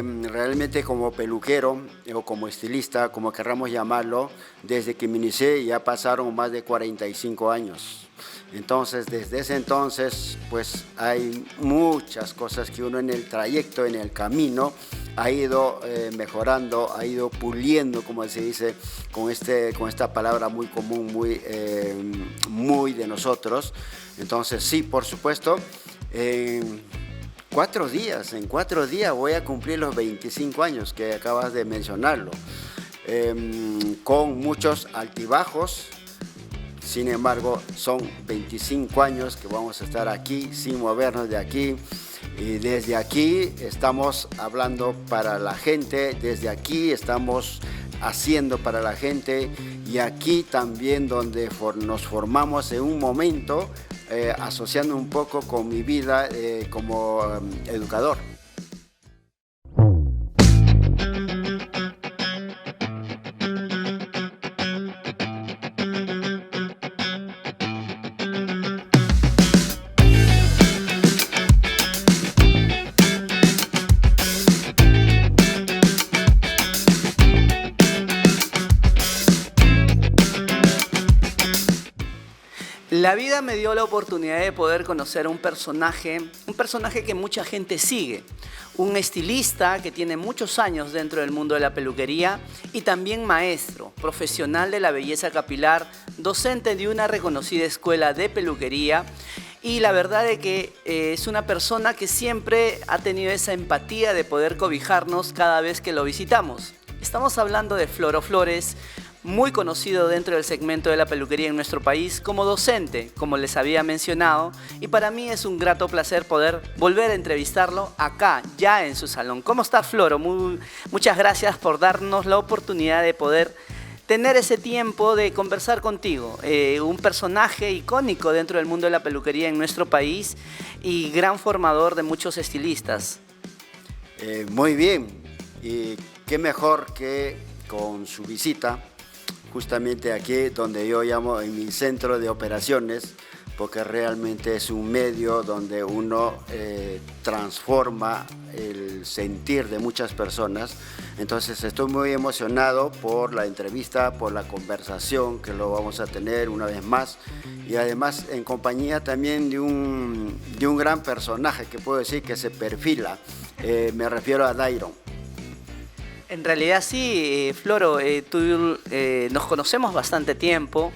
realmente como peluquero o como estilista, como querramos llamarlo, desde que me inicié ya pasaron más de 45 años. Entonces, desde ese entonces, pues hay muchas cosas que uno en el trayecto, en el camino, ha ido mejorando, ha ido puliendo, como se dice, con esta palabra muy común, muy de nosotros. Entonces, sí, por supuesto, en 4 días voy a cumplir los 25 años que acabas de mencionarlo, con muchos altibajos. Sin embargo, son 25 años que vamos a estar aquí sin movernos de aquí. Y desde aquí estamos hablando para la gente, desde aquí estamos haciendo para la gente y aquí también donde nos formamos en un momento, asociando un poco con mi vida como educador. La vida me dio la oportunidad de poder conocer a un personaje que mucha gente sigue, un estilista que tiene muchos años dentro del mundo de la peluquería y también maestro, profesional de la belleza capilar, docente de una reconocida escuela de peluquería y la verdad es que es una persona que siempre ha tenido esa empatía de poder cobijarnos cada vez que lo visitamos. Estamos hablando de Floro Flores, muy conocido dentro del segmento de la peluquería en nuestro país como docente, como les había mencionado, y para mí es un grato placer poder volver a entrevistarlo acá, ya en su salón. ¿Cómo está, Floro? Muchas gracias por darnos la oportunidad de poder tener ese tiempo de conversar contigo, un personaje icónico dentro del mundo de la peluquería en nuestro país y gran formador de muchos estilistas. Muy bien, y qué mejor que con su visita justamente aquí donde yo llamo en mi centro de operaciones, porque realmente es un medio donde uno transforma el sentir de muchas personas. Entonces estoy muy emocionado por la entrevista, por la conversación que lo vamos a tener una vez más y además en compañía también de un gran personaje que puedo decir que se perfila, me refiero a Dairon. En realidad sí, Floro, tú, nos conocemos bastante tiempo.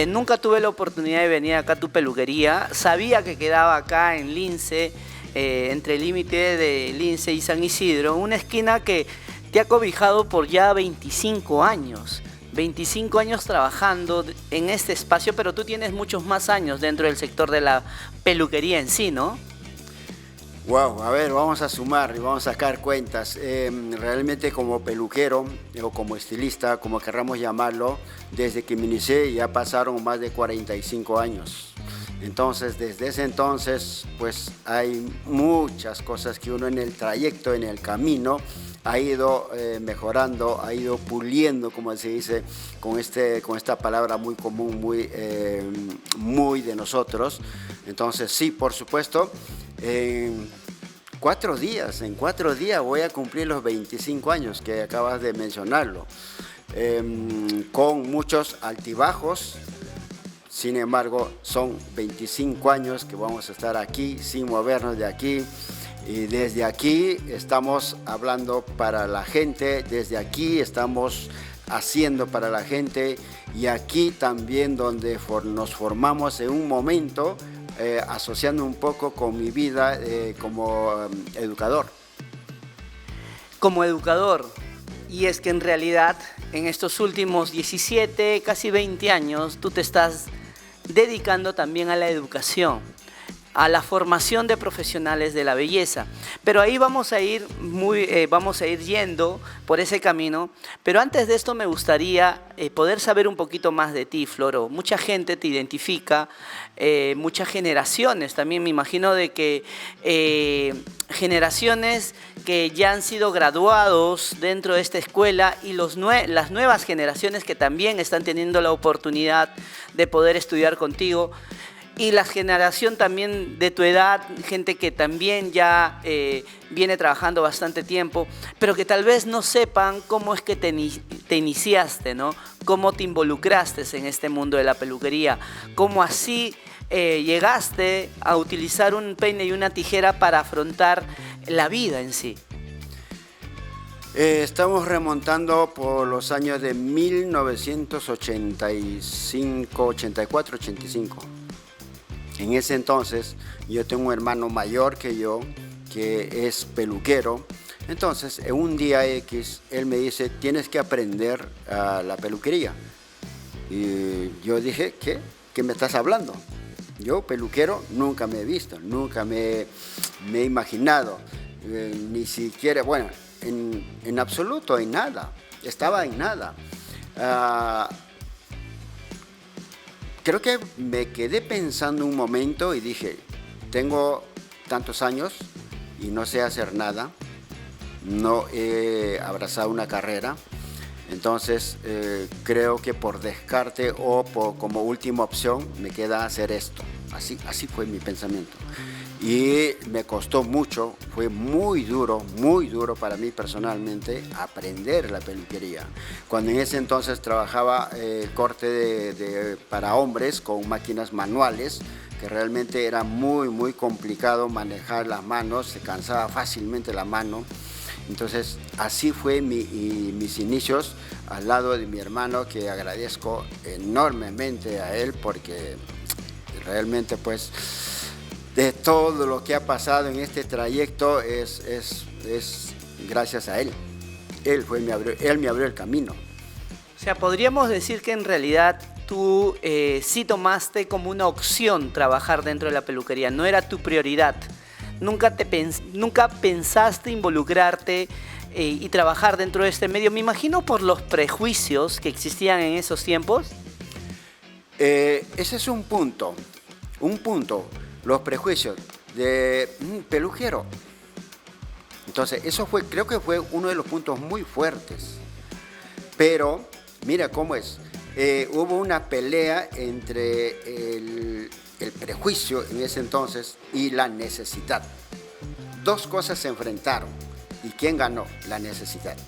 Nunca tuve la oportunidad de venir acá a tu peluquería. Sabía que quedaba acá en Lince, entre el límite de Lince y San Isidro, una esquina que te ha cobijado por ya 25 años. 25 años trabajando en este espacio, pero tú tienes muchos más años dentro del sector de la peluquería en sí, ¿no? Wow, a ver, vamos a sumar y vamos a sacar cuentas. Realmente como peluquero o como estilista, como querramos llamarlo, desde que me inicié ya pasaron más de 45 años. Entonces, desde ese entonces, pues hay muchas cosas que uno en el trayecto, en el camino, ha ido mejorando, ha ido puliendo, como se dice, con esta palabra muy común, muy de nosotros. Entonces, sí, por supuesto. En 4 días voy a cumplir los 25 años que acabas de mencionarlo, con muchos altibajos. Sin embargo, son 25 años que vamos a estar aquí sin movernos de aquí. Y desde aquí estamos hablando para la gente, desde aquí estamos haciendo para la gente y aquí también donde nos formamos en un momento, asociando un poco con mi vida como educador. Como educador, y es que en realidad en estos últimos 17, casi 20 años, tú te estás dedicando también a la educación, a la formación de profesionales de la belleza. Pero ahí vamos a ir yendo por ese camino. Pero antes de esto me gustaría poder saber un poquito más de ti, Floro. Mucha gente te identifica, muchas generaciones también, me imagino de que generaciones que ya han sido graduados dentro de esta escuela y las nuevas generaciones que también están teniendo la oportunidad de poder estudiar contigo. y la generación también de tu edad, gente que también ya viene trabajando bastante tiempo, pero que tal vez no sepan cómo es que te iniciaste, ¿no? Cómo te involucraste en este mundo de la peluquería, cómo así llegaste a utilizar un peine y una tijera para afrontar la vida en sí. Estamos remontando por los años de 1985, 84, 85. En ese entonces yo tengo un hermano mayor que yo, que es peluquero. Entonces, en un día X, él me dice, tienes que aprender la peluquería. Y yo dije, ¿qué? ¿Qué me estás hablando? Yo, peluquero, nunca me he visto, nunca me he imaginado, ni siquiera, bueno, en absoluto, en nada, estaba en nada. Creo que me quedé pensando un momento y dije, tengo tantos años y no sé hacer nada, no he abrazado una carrera, entonces creo que por descarte o como última opción me queda hacer esto. Así fue mi pensamiento. Y me costó mucho, fue muy duro para mí personalmente aprender la peluquería. Cuando en ese entonces trabajaba corte para hombres con máquinas manuales, que realmente era muy complicado manejar las manos, se cansaba fácilmente la mano. Entonces así fue mis inicios al lado de mi hermano, que agradezco enormemente a él porque realmente pues de todo lo que ha pasado en este trayecto es gracias a él. Él me abrió el camino. O sea, podríamos decir que en realidad tú sí tomaste como una opción trabajar dentro de la peluquería, no era tu prioridad. Nunca pensaste involucrarte y trabajar dentro de este medio, me imagino por los prejuicios que existían en esos tiempos. Ese es un punto, los prejuicios de peluquero. Entonces, creo que fue uno de los puntos muy fuertes. Pero, mira cómo es. Hubo una pelea entre el prejuicio en ese entonces y la necesidad. Dos cosas se enfrentaron. ¿Y quién ganó? La necesidad.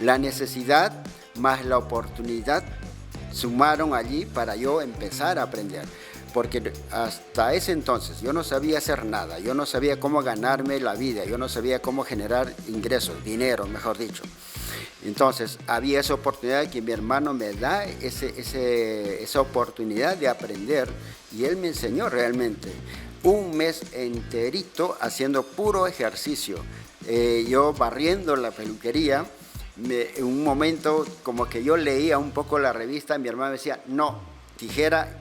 La necesidad más la oportunidad sumaron allí para yo empezar a aprender. Porque hasta ese entonces yo no sabía hacer nada, yo no sabía cómo ganarme la vida, yo no sabía cómo generar ingresos, dinero, mejor dicho. Entonces había esa oportunidad que mi hermano me da, esa oportunidad de aprender, y él me enseñó realmente. Un mes enterito haciendo puro ejercicio, yo barriendo la peluquería. En un momento como que yo leía un poco la revista, mi hermano me decía, no, tijera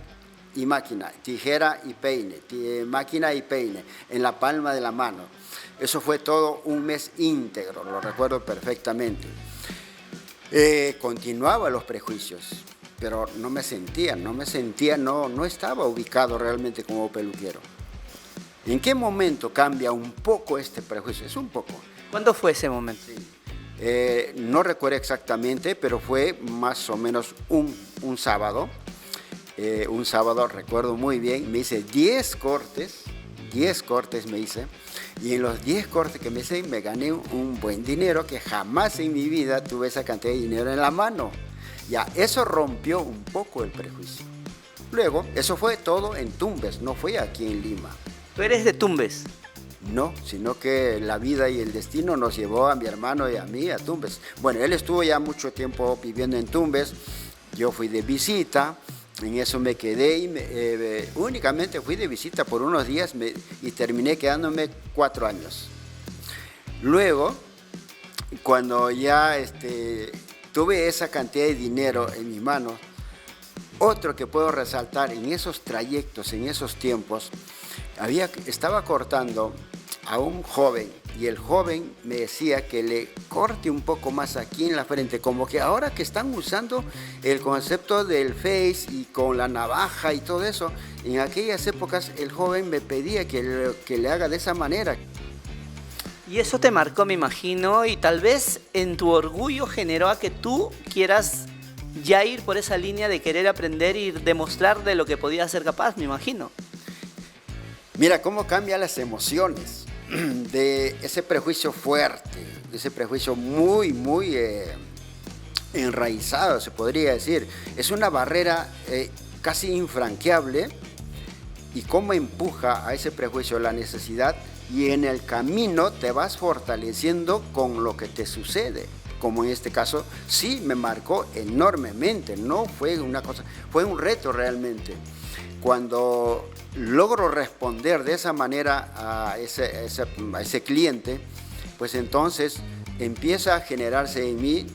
y máquina, tijera y peine, máquina y peine, en la palma de la mano. Eso fue todo un mes íntegro, lo recuerdo perfectamente. Continuaba los prejuicios, pero no estaba ubicado realmente como peluquero. ¿En qué momento cambia un poco este prejuicio? Es un poco. ¿Cuándo fue ese momento? Sí. No recuerdo exactamente, pero fue más o menos un sábado. Un sábado, recuerdo muy bien, me hice 10 cortes me hice, y en los 10 cortes que me hice me gané un buen dinero, que jamás en mi vida tuve esa cantidad de dinero en la mano. Ya, eso rompió un poco el prejuicio. Luego, eso fue todo en Tumbes, no fue aquí en Lima. ¿Tú eres de Tumbes? No, sino que la vida y el destino nos llevó a mi hermano y a mí a Tumbes. Bueno, él estuvo ya mucho tiempo viviendo en Tumbes, yo fui de visita. En eso me quedé y únicamente fui de visita por unos días y terminé quedándome 4 años. Luego, cuando ya tuve esa cantidad de dinero en mis manos, otro que puedo resaltar en esos trayectos, en esos tiempos, estaba cortando a un joven, y el joven me decía que le corte un poco más aquí en la frente, como que ahora que están usando el concepto del Face y con la navaja y todo eso, en aquellas épocas el joven me pedía que le haga de esa manera. Y eso te marcó, me imagino, y tal vez en tu orgullo generó a que tú quieras ya ir por esa línea de querer aprender y demostrar de lo que podías ser capaz, me imagino. Mira cómo cambian las emociones de ese prejuicio fuerte, de ese prejuicio muy enraizado, se podría decir. Es una barrera casi infranqueable, y cómo empuja a ese prejuicio la necesidad, y en el camino te vas fortaleciendo con lo que te sucede. Como en este caso, sí me marcó enormemente, no fue una cosa, fue un reto realmente. Cuando logro responder de esa manera a ese cliente, pues entonces empieza a generarse en mí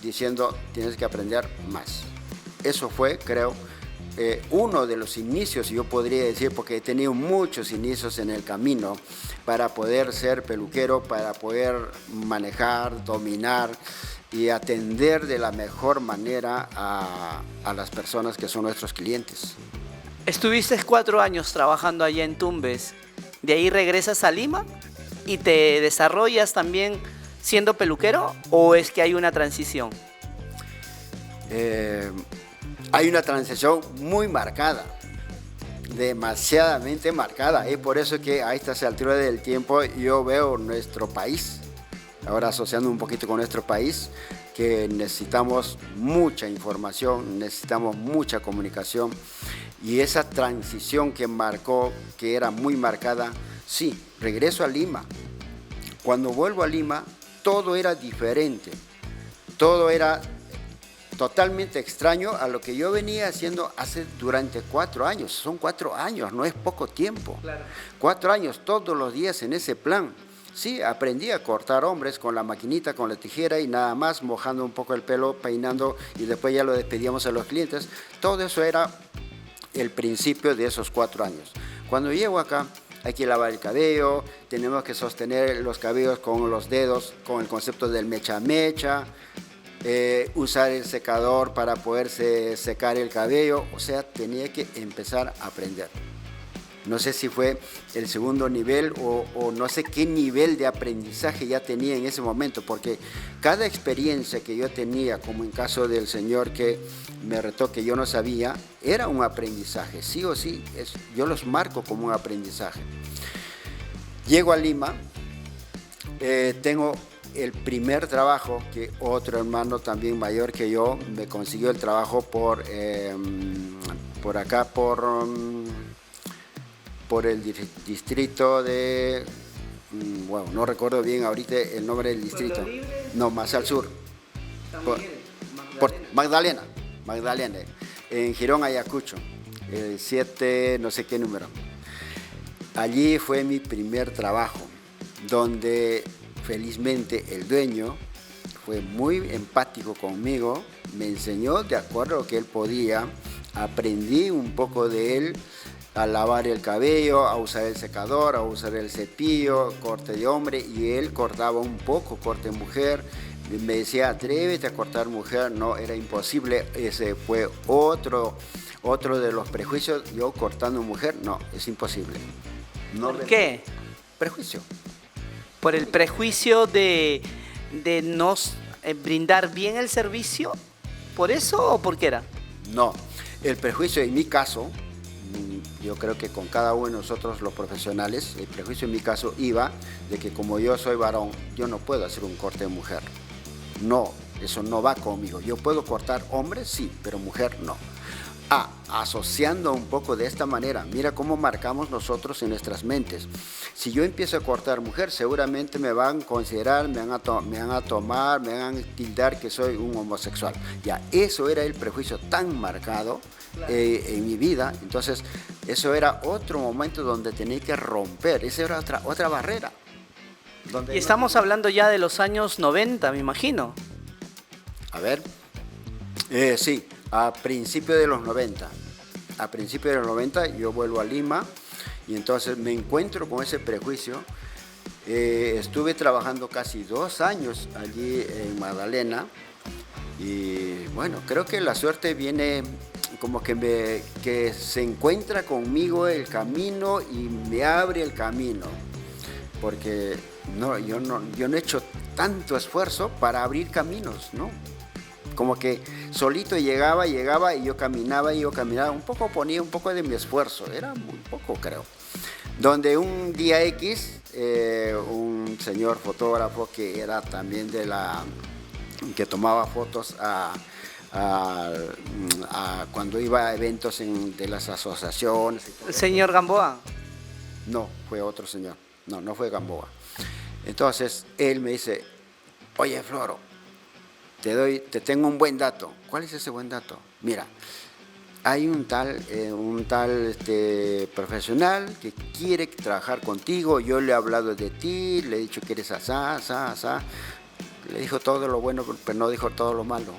diciendo, tienes que aprender más. Eso fue, creo, uno de los inicios, yo podría decir, porque he tenido muchos inicios en el camino para poder ser peluquero, para poder manejar, dominar y atender de la mejor manera a las personas que son nuestros clientes. Estuviste 4 años trabajando allá en Tumbes, de ahí regresas a Lima y te desarrollas también siendo peluquero, ¿o es que hay una transición? Hay una transición muy marcada, demasiadamente marcada. Es por eso que a estas alturas del tiempo yo veo nuestro país, ahora asociando un poquito con nuestro país, que necesitamos mucha información, necesitamos mucha comunicación, y esa transición que marcó, que era muy marcada, sí, regreso a Lima. Cuando vuelvo a Lima, todo era diferente, todo era totalmente extraño a lo que yo venía haciendo durante 4 años. Son 4 años, no es poco tiempo. Claro. 4 años todos los días en ese plan. Sí, aprendí a cortar hombres con la maquinita, con la tijera y nada más, mojando un poco el pelo, peinando, y después ya lo despedíamos a los clientes. Todo eso era el principio de esos 4 años. Cuando llego acá, hay que lavar el cabello, tenemos que sostener los cabellos con los dedos, con el concepto del mecha-mecha, usar el secador para poderse secar el cabello. O sea, tenía que empezar a aprender. No sé si fue el segundo nivel o no sé qué nivel de aprendizaje ya tenía en ese momento, porque cada experiencia que yo tenía, como en caso del señor que me retó que yo no sabía, era un aprendizaje, sí o sí, yo los marco como un aprendizaje. Llego a Lima, tengo el primer trabajo que otro hermano también mayor que yo me consiguió el trabajo por acá, por el distrito de, bueno, no recuerdo bien ahorita el nombre del distrito. No, más al sur. Por Magdalena, en Girón, Ayacucho, el 7, no sé qué número. Allí fue mi primer trabajo, donde felizmente el dueño fue muy empático conmigo, me enseñó de acuerdo a lo que él podía, aprendí un poco de él, a lavar el cabello, a usar el secador, a usar el cepillo, corte de hombre, y él cortaba un poco, corte de mujer. Me decía, atrévete a cortar mujer. No, era imposible. Ese fue otro de los prejuicios. Yo cortando mujer, no, es imposible. No. ¿Por qué? Prejuicio. ¿Por el prejuicio de no brindar bien el servicio? ¿Por eso o por qué era? No, el prejuicio en mi caso, yo creo que con cada uno de nosotros los profesionales, el prejuicio en mi caso iba de que como yo soy varón, yo no puedo hacer un corte de mujer. No, eso no va conmigo. Yo puedo cortar hombre, sí, pero mujer no. Asociando un poco de esta manera, mira cómo marcamos nosotros en nuestras mentes. Si yo empiezo a cortar mujer, seguramente me van a considerar, me van a tomar, me van a tildar que soy un homosexual. Ya, eso era el prejuicio tan marcado en mi vida. Entonces, eso era otro momento donde tenía que romper. Esa era otra barrera. Y estamos hablando ya de los años 90, me imagino. A ver, sí. A principios de los 90. A principios de los 90 yo vuelvo a Lima y entonces me encuentro con ese prejuicio. Estuve trabajando casi 2 años allí en Magdalena y bueno, creo que la suerte viene como que se encuentra conmigo el camino y me abre el camino, porque yo no he hecho tanto esfuerzo para abrir caminos, ¿no? Como que solito llegaba y yo caminaba, un poco ponía un poco de mi esfuerzo, era muy poco creo, donde un día X, un señor fotógrafo que era también que tomaba fotos cuando iba a eventos de las asociaciones. ¿El señor Gamboa? No, fue otro señor. No, no fue Gamboa. Entonces, él me dice, oye, Floro, te tengo un buen dato. ¿Cuál es ese buen dato? Mira, hay un tal profesional que quiere trabajar contigo. Yo le he hablado de ti, le he dicho que eres asá, asá, asá. Le dijo todo lo bueno, pero no dijo todo lo malo.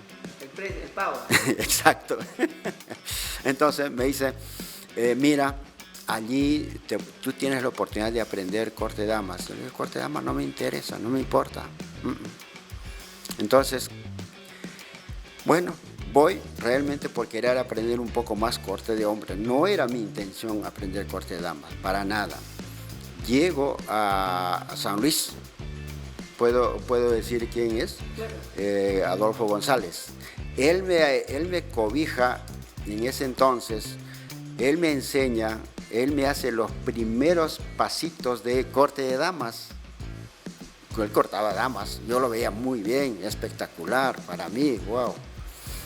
El pavo. Exacto. Entonces me dice, mira, allí tú tienes la oportunidad de aprender corte de damas. Yo le digo, corte de damas no me interesa, no me importa. Entonces, bueno, voy realmente por querer aprender un poco más corte de hombre. No era mi intención aprender corte de damas, para nada. Llego a San Luis. ¿Puedo decir quién es? Claro. Adolfo González. Él me cobija en ese entonces, él me enseña, él me hace los primeros pasitos de corte de damas. Él cortaba damas, yo lo veía muy bien, espectacular para mí, wow.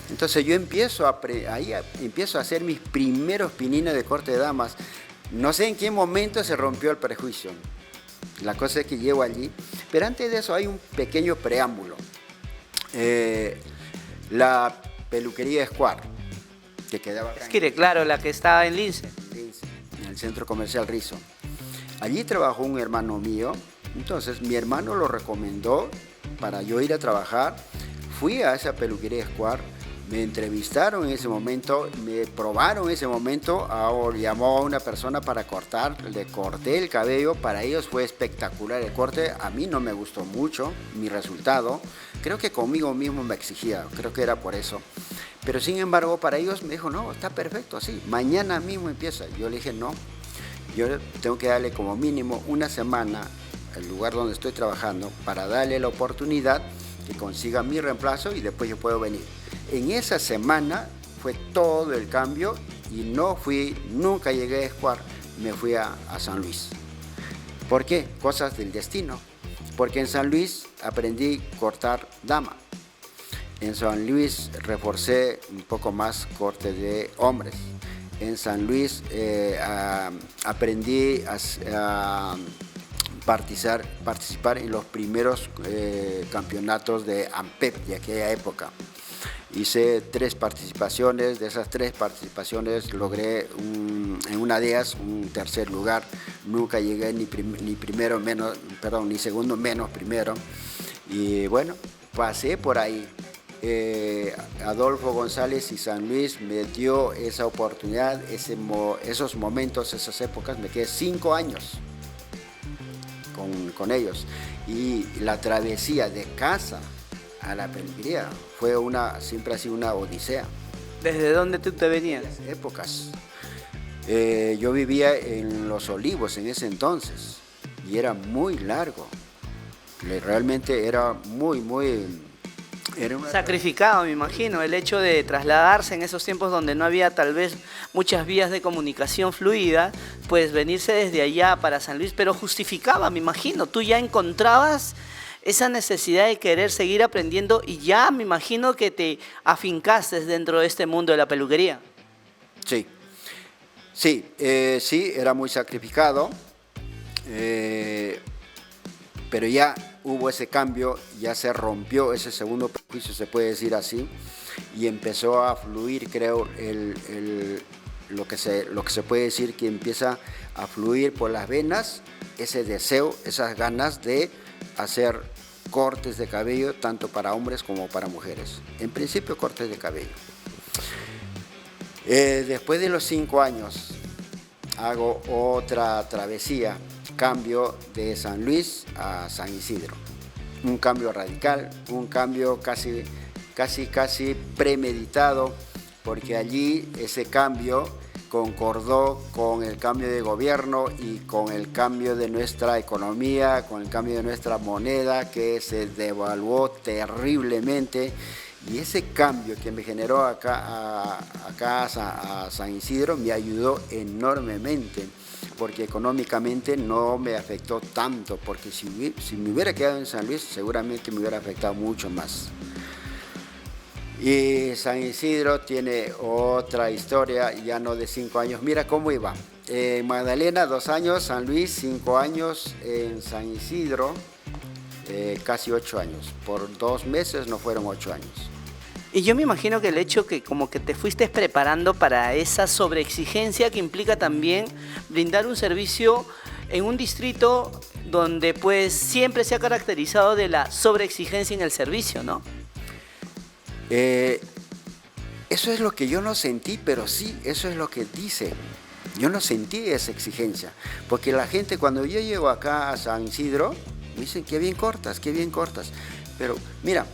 Entonces yo empiezo a hacer mis primeros pininos de corte de damas. No sé en qué momento se rompió el prejuicio. La cosa es que llego allí, pero antes de eso hay un pequeño preámbulo. La peluquería Square, que quedaba acá. Claro, la que estaba en Lince. En el centro comercial Rizo. Allí trabajó un hermano mío, entonces mi hermano lo recomendó para yo ir a trabajar. Fui a esa peluquería Square, me entrevistaron en ese momento, me probaron en ese momento, llamó a una persona para cortar, le corté el cabello, para ellos fue espectacular el corte, a mí no me gustó mucho mi resultado, creo que conmigo mismo me exigía, creo que era por eso, pero sin embargo para ellos me dijo, no, está perfecto así, mañana mismo empieza. Yo le dije, no, yo tengo que darle como mínimo una semana al lugar donde estoy trabajando para darle la oportunidad que consiga mi reemplazo y después yo puedo venir. En esa semana fue todo el cambio y nunca llegué a Square, me fui a San Luis. ¿Por qué? Cosas del destino. Porque en San Luis aprendí cortar dama. En San Luis reforcé un poco más corte de hombres. En San Luis aprendí a participar en los primeros campeonatos de AMPEP de aquella época. Hice 3 participaciones, de esas 3 participaciones logré en una de ellas un tercer lugar. Nunca llegué ni segundo menos primero. Y bueno, pasé por ahí. Adolfo González y San Luis me dio esa oportunidad, esos momentos, esas épocas, me quedé 5 años con ellos. Y la travesía de casa a la peluquería siempre ha sido una odisea. ¿Desde dónde tú te venías? Épocas. Yo vivía en Los Olivos en ese entonces y era muy largo. Realmente era sacrificado, me imagino, el hecho de trasladarse en esos tiempos donde no había tal vez muchas vías de comunicación fluida, pues venirse desde allá para San Luis, pero justificaba, me imagino, tú ya encontrabas esa necesidad de querer seguir aprendiendo y ya me imagino que te afincaste dentro de este mundo de la peluquería. Sí, era muy sacrificado, pero ya hubo ese cambio, ya se rompió ese segundo prejuicio, se puede decir así, y empezó a fluir, creo, lo que se puede decir que empieza a fluir por las venas, ese deseo, esas ganas de hacer cortes de cabello, tanto para hombres como para mujeres. En principio, cortes de cabello. Después de los 5 años, hago otra travesía, cambio de San Luis a San Isidro. Un cambio radical, un cambio casi premeditado, porque allí ese cambio concordó con el cambio de gobierno y con el cambio de nuestra economía, con el cambio de nuestra moneda que se devaluó terriblemente. Y ese cambio que me generó acá a San Isidro me ayudó enormemente. porque económicamente no me afectó tanto, porque si me hubiera quedado en San Luis, seguramente me hubiera afectado mucho más. Y San Isidro tiene otra historia, ya no de 5 años. Mira cómo iba. Magdalena, 2 años, San Luis, 5 años, en San Isidro, casi 8 años. Por 2 meses no fueron 8 años. Y yo me imagino que el hecho que como que te fuiste preparando para esa sobreexigencia que implica también brindar un servicio en un distrito donde pues siempre se ha caracterizado de la sobreexigencia en el servicio, ¿no? Eso es lo que yo no sentí, pero sí, eso es lo que dice. Yo no sentí esa exigencia, porque la gente cuando yo llego acá a San Isidro, me dicen que bien cortas, que bien cortas. Pero mira,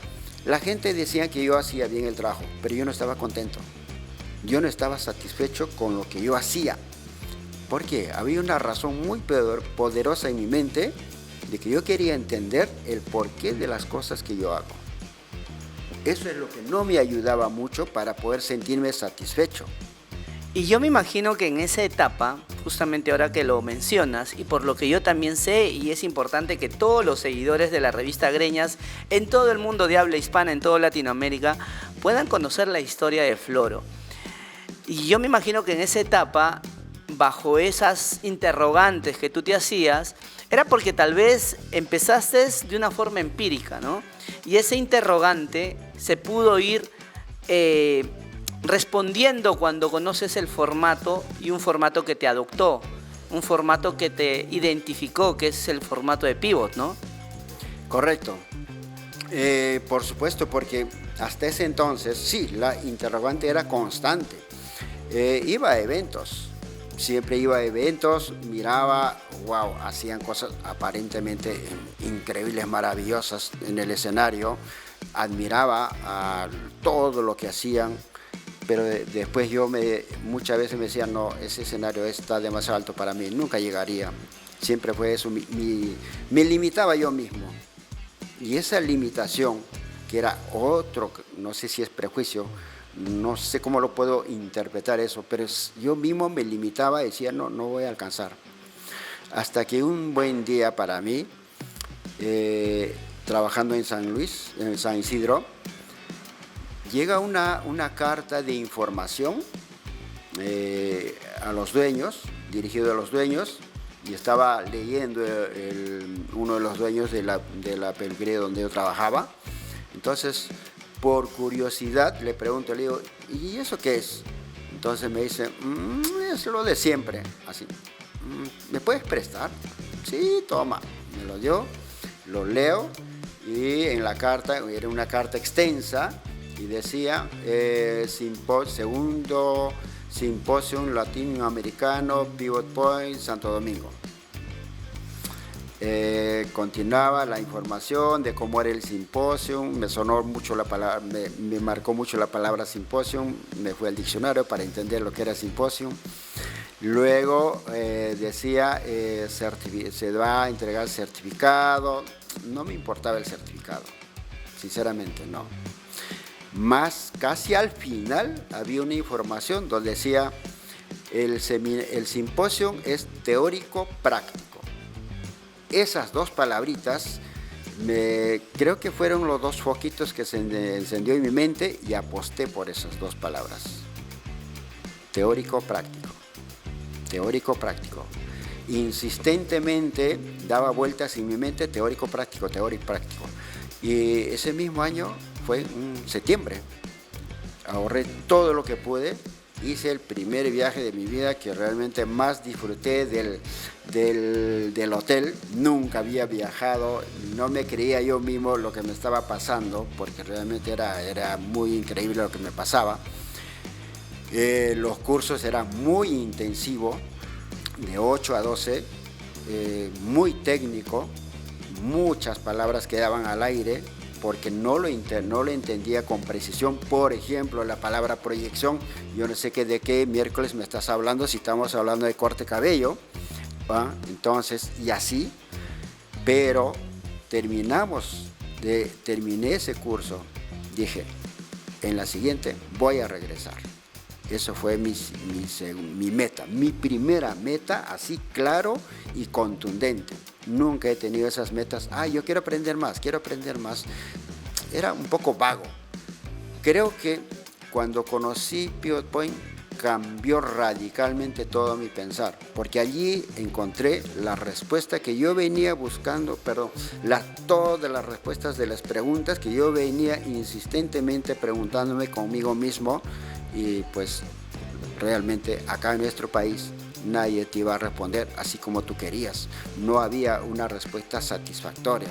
la gente decía que yo hacía bien el trabajo, pero yo no estaba contento. Yo no estaba satisfecho con lo que yo hacía. Porque había una razón muy poderosa en mi mente de que yo quería entender el porqué de las cosas que yo hago. Eso es lo que no me ayudaba mucho para poder sentirme satisfecho. Y yo me imagino que en esa etapa, justamente ahora que lo mencionas, y por lo que yo también sé, y es importante que todos los seguidores de la revista Greñas, en todo el mundo de habla hispana, en toda Latinoamérica, puedan conocer la historia de Floro. Y yo me imagino que en esa etapa, bajo esas interrogantes que tú te hacías, era porque tal vez empezaste de una forma empírica, ¿no? Y ese interrogante se pudo ir respondiendo cuando conoces el formato, y un formato que te adoptó, un formato que te identificó, que es el formato de Pivot, ¿no? Correcto. Por supuesto, porque hasta ese entonces, sí, la interrogante era constante. Iba a eventos, siempre iba a eventos, miraba, wow, hacían cosas aparentemente increíbles, maravillosas en el escenario, admiraba a todo lo que hacían, pero después muchas veces me decía, no, ese escenario está demasiado alto para mí, nunca llegaría. Siempre fue eso, me limitaba yo mismo. Y esa limitación, que era otro, no sé si es prejuicio, no sé cómo lo puedo interpretar eso, pero yo mismo me limitaba y decía, no voy a alcanzar. Hasta que un buen día para mí, trabajando en San Luis, en San Isidro, llega una carta de información a los dueños, dirigido a los dueños, y estaba leyendo uno de los dueños de la peluquería donde yo trabajaba. Entonces, por curiosidad, le pregunto, le digo, ¿y eso qué es? Entonces me dice, es lo de siempre, así. ¿Me puedes prestar? Sí, toma. Me lo dio, lo leo, y en la carta, era una carta extensa, y decía, segundo Simposium Latinoamericano Pivot Point Santo Domingo. Continuaba la información de cómo era el simposium, me sonó mucho la palabra, me marcó mucho la palabra simposium, me fui al diccionario para entender lo que era simposium. Luego decía, se va a entregar certificado, no me importaba el certificado, sinceramente no. Más casi al final había una información donde decía, el simposium es teórico práctico. Esas dos palabritas creo que fueron los dos foquitos que se encendió en mi mente, y aposté por esas dos palabras. Teórico práctico. Teórico práctico. Insistentemente daba vueltas en mi mente, teórico práctico, teórico práctico. Y ese mismo año, fue en septiembre, ahorré todo lo que pude, hice el primer viaje de mi vida que realmente más disfruté del hotel. Nunca había viajado, no me creía yo mismo lo que me estaba pasando, porque realmente era muy increíble lo que me pasaba. Los cursos eran muy intensivos, de 8 a 12, muy técnico, muchas palabras quedaban al aire, porque no lo entendía con precisión. Por ejemplo, la palabra proyección, yo no sé de qué miércoles me estás hablando, si estamos hablando de corte cabello, ¿va? Entonces, y así, pero terminé ese curso, dije, en la siguiente voy a regresar. Eso fue mi meta, mi primera meta, así claro y contundente. Nunca he tenido esas metas, yo quiero aprender más, quiero aprender más. Era un poco vago. Creo que cuando conocí Pivot Point cambió radicalmente todo mi pensar, porque allí encontré la respuesta que yo venía buscando, todas las respuestas de las preguntas que yo venía insistentemente preguntándome conmigo mismo, y pues realmente acá en nuestro país nadie te iba a responder así como tú querías. No había una respuesta satisfactoria.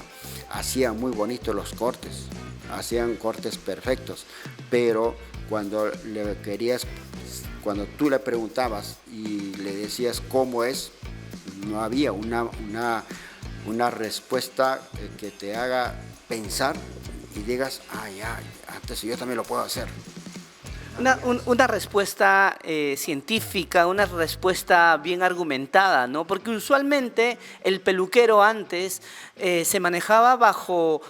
Hacían muy bonitos los cortes, hacían cortes perfectos, pero cuando tú le preguntabas y le decías cómo es, no había una respuesta que te haga pensar y digas, antes yo también lo puedo hacer. Una respuesta científica, una respuesta bien argumentada, ¿no? Porque usualmente el peluquero antes se manejaba bajo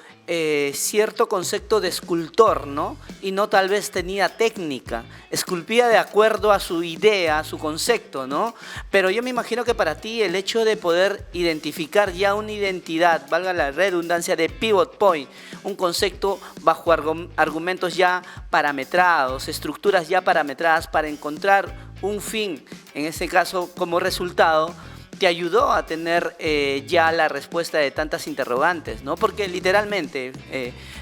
cierto concepto de escultor, ¿no? Y no tal vez tenía técnica, esculpía de acuerdo a su idea, a su concepto, ¿no? Pero yo me imagino que para ti el hecho de poder identificar ya una identidad, valga la redundancia, de Pivot Point, un concepto bajo argumentos ya parametrados, estructuras ya parametradas para encontrar un fin, en este caso como resultado, te ayudó a tener ya la respuesta de tantas interrogantes, ¿no? Porque literalmente,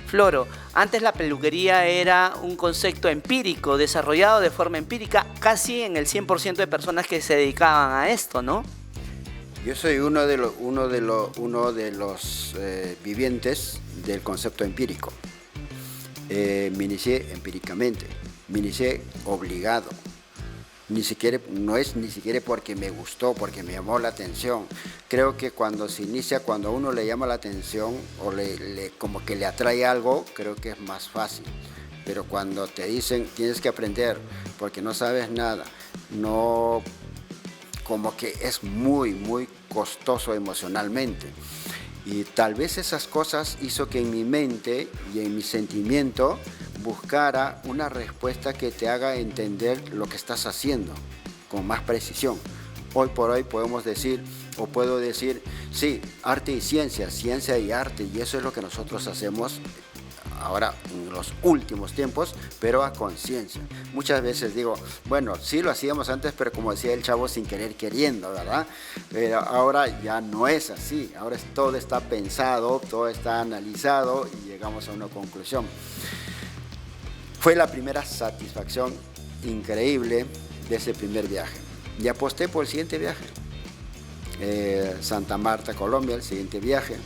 Floro, antes la peluquería era un concepto empírico, desarrollado de forma empírica, casi en el 100% de personas que se dedicaban a esto, ¿no? Yo soy uno de los vivientes del concepto empírico. Me inicié empíricamente, me inicié obligado. No es ni siquiera porque me gustó, porque me llamó la atención. Creo que cuando se inicia, cuando a uno le llama la atención o como que le atrae algo, creo que es más fácil. Pero cuando te dicen tienes que aprender porque no sabes nada, no, como que es muy, muy costoso emocionalmente. Y tal vez esas cosas hizo que en mi mente y en mi sentimiento buscara una respuesta que te haga entender lo que estás haciendo con más precisión. Hoy por hoy podemos decir, o puedo decir, sí, arte y ciencia, ciencia y arte, y eso es lo que nosotros hacemos ahora en los últimos tiempos, pero a conciencia. Muchas veces digo, bueno, sí lo hacíamos antes, pero como decía el chavo, sin querer queriendo, ¿verdad? Pero ahora ya no es así, ahora todo está pensado, todo está analizado y llegamos a una conclusión. Fue la primera satisfacción increíble de ese primer viaje. Y aposté por el siguiente viaje. Santa Marta, Colombia, el siguiente viaje.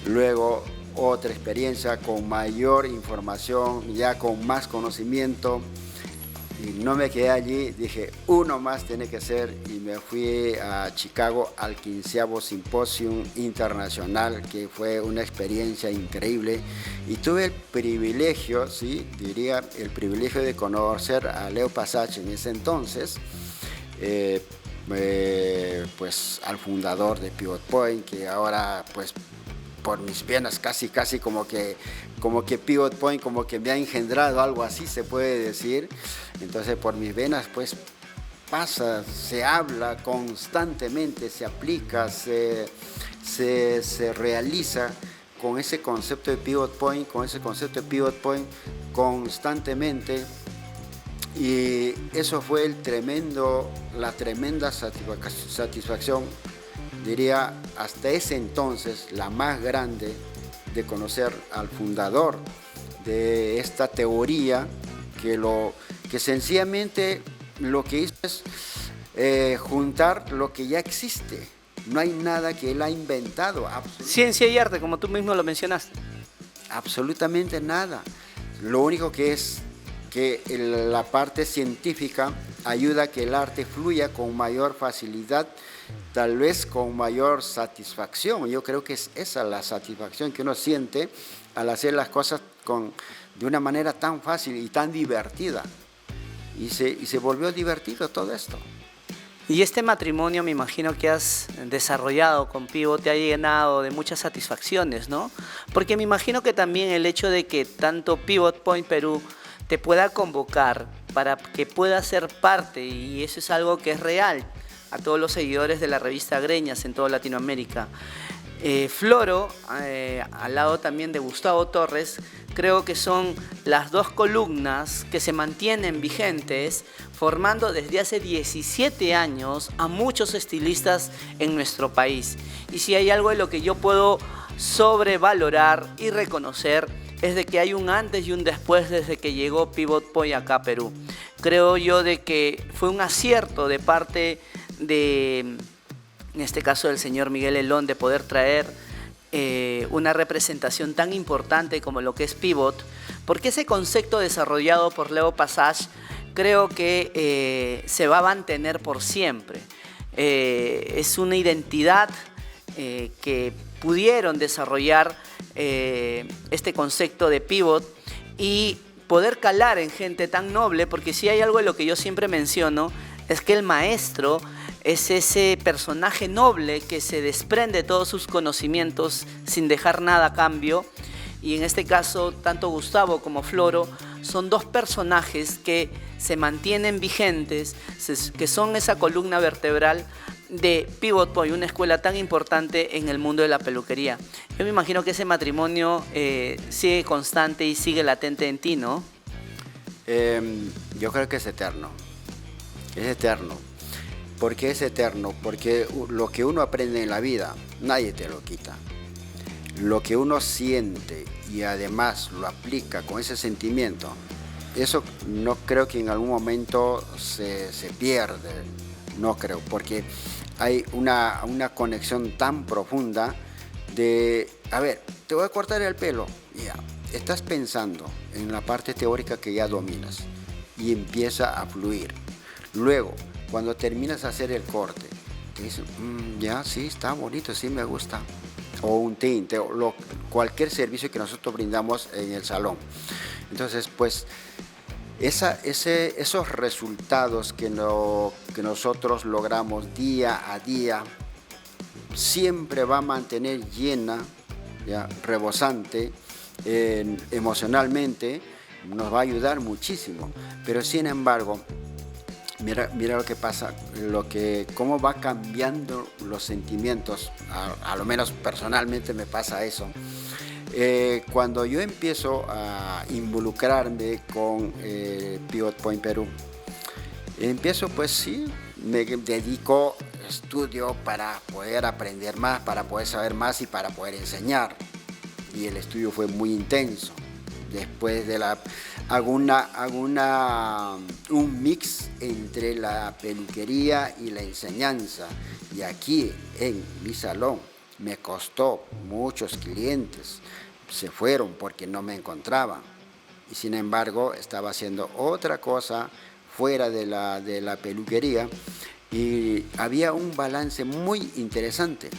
Luego otra experiencia con mayor información, ya con más conocimiento. Y no me quedé allí, dije, uno más tiene que ser, y me fui a Chicago al 15º Simposium Internacional, que fue una experiencia increíble. Y tuve el privilegio, sí, diría, el privilegio de conocer a Leo Passage en ese entonces, pues al fundador de Pivot Point, que ahora pues por mis venas casi como que Pivot Point como que me ha engendrado, algo así se puede decir. Entonces por mis venas pues pasa, se habla constantemente, se aplica, se realiza con ese concepto de Pivot Point, constantemente. Y eso fue la tremenda satisfacción, diría hasta ese entonces la más grande, de conocer al fundador de esta teoría, que sencillamente lo que hizo es juntar lo que ya existe. No hay nada que él ha inventado. Ciencia y arte, como tú mismo lo mencionaste. Absolutamente nada. Lo único que es que la parte científica ayuda a que el arte fluya con mayor facilidad, tal vez con mayor satisfacción. Yo creo que es esa la satisfacción que uno siente al hacer las cosas de una manera tan fácil y tan divertida. Y se volvió divertido todo esto. Y este matrimonio, me imagino que has desarrollado con Pivot, te ha llenado de muchas satisfacciones, ¿no? Porque me imagino que también el hecho de que tanto Pivot Point Perú te pueda convocar para que pueda ser parte, y eso es algo que es real a todos los seguidores de la revista Greñas en toda Latinoamérica. Floro, al lado también de Gustavo Torres, creo que son las dos columnas que se mantienen vigentes, formando desde hace 17 años a muchos estilistas en nuestro país. Y si hay algo en lo que yo puedo sobrevalorar y reconocer, es de que hay un antes y un después desde que llegó Pivot Point acá a Perú. Creo yo de que fue un acierto de parte de, en este caso del señor Miguel Elón, de poder traer una representación tan importante como lo que es Pivot, porque ese concepto desarrollado por Leo Passage creo que se va a mantener por siempre. Es una identidad que pudieron desarrollar este concepto de Pivot y poder calar en gente tan noble, porque si hay algo en lo que yo siempre menciono, es que el maestro es ese personaje noble que se desprende de todos sus conocimientos sin dejar nada a cambio. Y en este caso, tanto Gustavo como Floro son dos personajes que se mantienen vigentes, que son esa columna vertebral de Pivot Point, una escuela tan importante en el mundo de la peluquería. Yo me imagino que ese matrimonio sigue constante y sigue latente en ti, ¿no? Yo creo que es eterno. Es eterno. ¿Por qué es eterno? Porque lo que uno aprende en la vida, nadie te lo quita. Lo que uno siente y además lo aplica con ese sentimiento, eso no creo que en algún momento se pierde. No creo, porque hay una conexión tan profunda de, a ver, te voy a cortar el pelo, ya, estás pensando en la parte teórica que ya dominas y empieza a fluir. Luego, cuando terminas de hacer el corte, te dicen, ya, sí, está bonito, sí me gusta. O un tinte, o cualquier servicio que nosotros brindamos en el salón. Entonces, pues, esos resultados que nosotros logramos día a día, siempre va a mantener llena, ya, rebosante, emocionalmente, nos va a ayudar muchísimo. Pero sin embargo, mira lo que pasa, cómo va cambiando los sentimientos, a lo menos personalmente me pasa eso. Cuando yo empiezo a involucrarme con Pivot Point Perú, empiezo pues sí, me dedico, estudio para poder aprender más, para poder saber más y para poder enseñar. Y el estudio fue muy intenso. Después de hago un mix entre la peluquería y la enseñanza. Y aquí en mi salón me costó, muchos clientes se fueron porque no me encontraban. Y sin embargo estaba haciendo otra cosa fuera de la peluquería y había un balance muy interesante.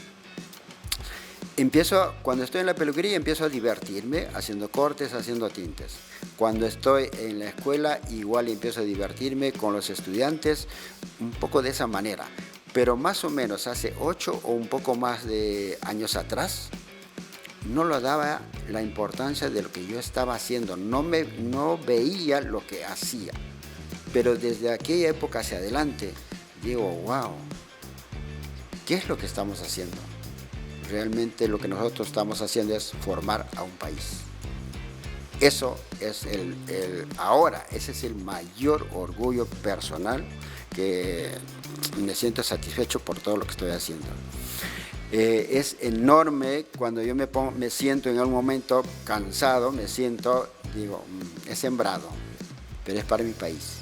Cuando estoy en la peluquería empiezo a divertirme haciendo cortes, haciendo tintes. Cuando estoy en la escuela igual empiezo a divertirme con los estudiantes, un poco de esa manera. Pero más o menos hace 8 o un poco más de años atrás, no lo daba la importancia de lo que yo estaba haciendo, no veía lo que hacía. Pero desde aquella época hacia adelante, digo, wow, ¿qué es lo que estamos haciendo? Realmente lo que nosotros estamos haciendo es formar a un país. Eso es ahora, ese es el mayor orgullo personal, que me siento satisfecho por todo lo que estoy haciendo. Es enorme cuando yo me siento en algún momento cansado, digo, he sembrado, pero es para mi país.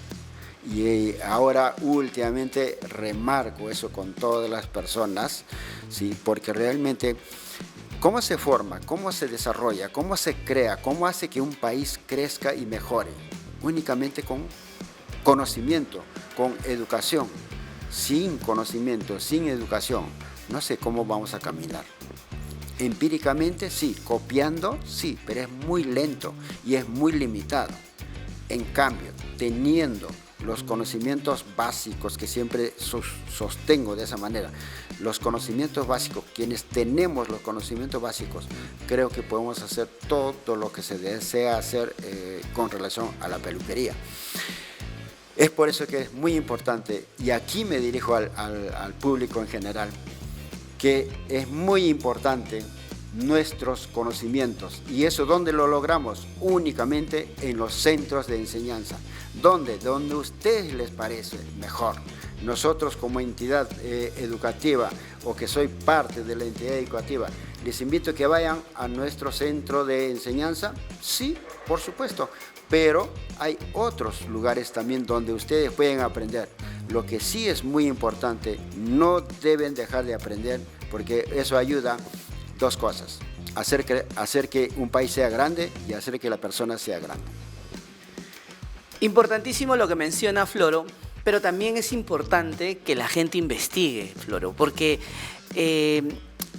Y ahora últimamente remarco eso con todas las personas, ¿sí? Porque realmente, ¿cómo se forma? ¿Cómo se desarrolla? ¿Cómo se crea? ¿Cómo hace que un país crezca y mejore? Únicamente con conocimiento, con educación. Sin conocimiento, sin educación, no sé cómo vamos a caminar. Empíricamente sí, copiando sí, pero es muy lento y es muy limitado. En cambio, teniendo los conocimientos básicos, que siempre sostengo de esa manera, los conocimientos básicos, quienes tenemos los conocimientos básicos, creo que podemos hacer todo lo que se desea hacer con relación a la peluquería. Es por eso que es muy importante, y aquí me dirijo al público en general, que es muy importante nuestros conocimientos. ¿Y eso dónde lo logramos? Únicamente en los centros de enseñanza. ¿Dónde? Donde a ustedes les parece mejor. Nosotros como entidad educativa, o que soy parte de la entidad educativa, les invito a que vayan a nuestro centro de enseñanza. Sí, por supuesto, pero hay otros lugares también donde ustedes pueden aprender. Lo que sí es muy importante, no deben dejar de aprender, porque eso ayuda. Dos cosas: hacer que un país sea grande y hacer que la persona sea grande. Importantísimo lo que menciona Floro, pero también es importante que la gente investigue, Floro, porque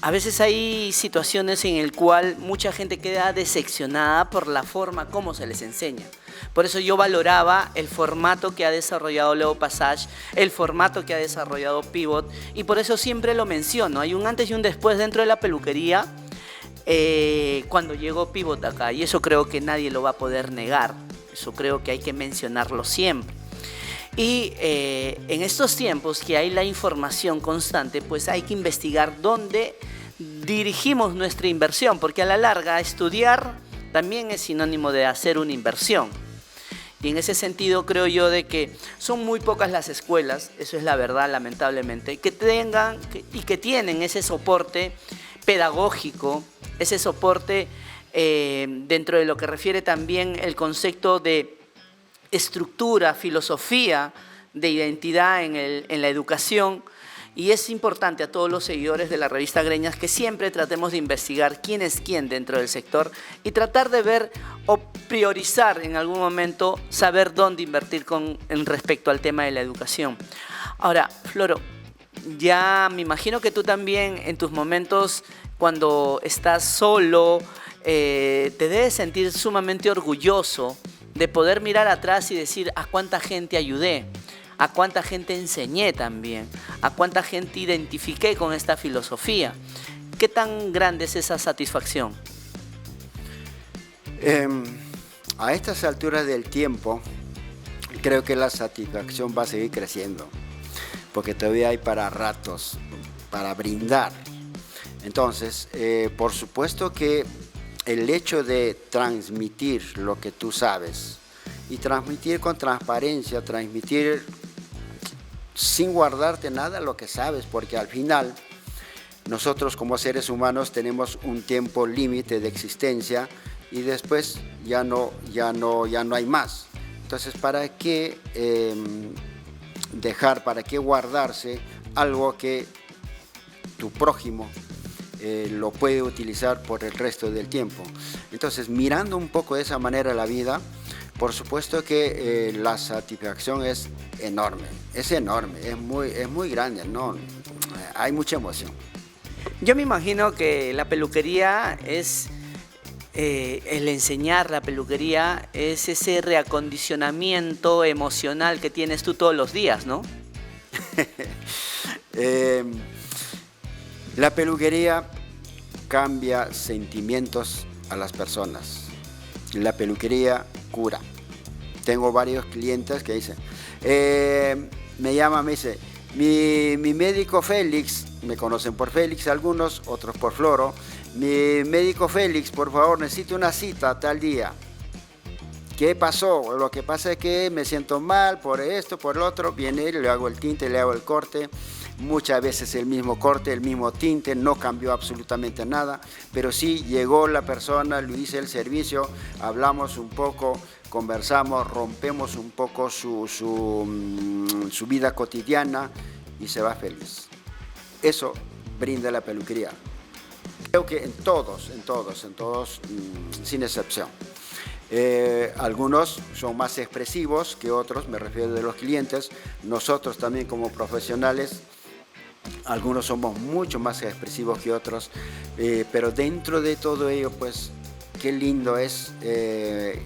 a veces hay situaciones en las cuales mucha gente queda decepcionada por la forma como se les enseña. Por eso yo valoraba el formato que ha desarrollado Leo Passage, el formato que ha desarrollado Pivot, y por eso siempre lo menciono. Hay un antes y un después dentro de la peluquería cuando llegó Pivot acá, y eso creo que nadie lo va a poder negar. Eso creo que hay que mencionarlo siempre. Y en estos tiempos que hay la información constante, pues hay que investigar dónde dirigimos nuestra inversión, porque a la larga estudiar también es sinónimo de hacer una inversión. Y en ese sentido creo yo de que son muy pocas las escuelas, eso es la verdad lamentablemente, que tengan y que tienen ese soporte pedagógico, ese soporte dentro de lo que refiere también el concepto de estructura, filosofía de identidad en la educación. Y es importante a todos los seguidores de la revista Greñas que siempre tratemos de investigar quién es quién dentro del sector y tratar de ver o priorizar en algún momento, saber dónde invertir en respecto al tema de la educación. Ahora, Floro, ya me imagino que tú también en tus momentos cuando estás solo te debes sentir sumamente orgulloso de poder mirar atrás y decir a cuánta gente ayudé, a cuánta gente enseñé también, a cuánta gente identifiqué con esta filosofía. ¿Qué tan grande es esa satisfacción? A estas alturas del tiempo, creo que la satisfacción va a seguir creciendo, porque todavía hay para ratos, para brindar. Entonces, por supuesto que el hecho de transmitir lo que tú sabes, y transmitir con transparencia, transmitir sin guardarte nada lo que sabes, porque al final nosotros como seres humanos tenemos un tiempo límite de existencia y después ya no hay más. Entonces, ¿para qué para qué guardarse algo que tu prójimo lo puede utilizar por el resto del tiempo? Entonces, mirando un poco de esa manera la vida, por supuesto que la satisfacción es enorme, es muy grande, ¿no? Hay mucha emoción. Yo me imagino que la peluquería es, el enseñar la peluquería es ese reacondicionamiento emocional que tienes tú todos los días, ¿no? La peluquería cambia sentimientos a las personas. La peluquería cura. Tengo varios clientes que dicen, me llama, me dice, mi médico Félix, me conocen por Félix algunos, otros por Floro, mi médico Félix, por favor, necesito una cita tal día. ¿Qué pasó? Lo que pasa es que me siento mal por esto, por lo otro. Viene, le hago el tinte, le hago el corte. Muchas veces el mismo corte, el mismo tinte, no cambió absolutamente nada. Pero sí llegó la persona, le hice el servicio, hablamos un poco, conversamos, rompemos un poco su vida cotidiana y se va feliz. Eso brinda la peluquería. Creo que en todos, sin excepción. Algunos son más expresivos que otros, me refiero de los clientes. Nosotros también como profesionales, algunos somos mucho más expresivos que otros, pero dentro de todo ello, pues, qué lindo es que